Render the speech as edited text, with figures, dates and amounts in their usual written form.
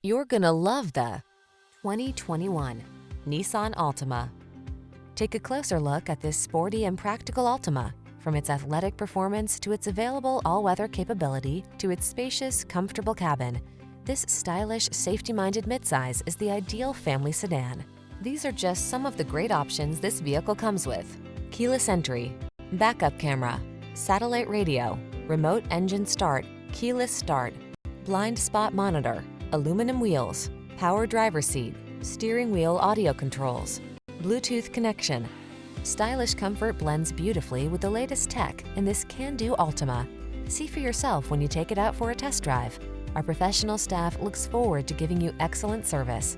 You're gonna love the 2021 Nissan Altima. Take a closer look at this sporty and practical Altima. From its athletic performance to its available all-weather capability to its spacious, comfortable cabin, this stylish, safety-minded midsize is the ideal family sedan. These are just some of the great options this vehicle comes with: keyless entry, backup camera, satellite radio, remote engine start, keyless start, blind spot monitor, aluminum wheels, power driver's seat, steering wheel audio controls, Bluetooth connection. Stylish comfort blends beautifully with the latest tech in this can-do Altima. See for yourself when you take it out for a test drive. Our professional staff looks forward to giving you excellent service.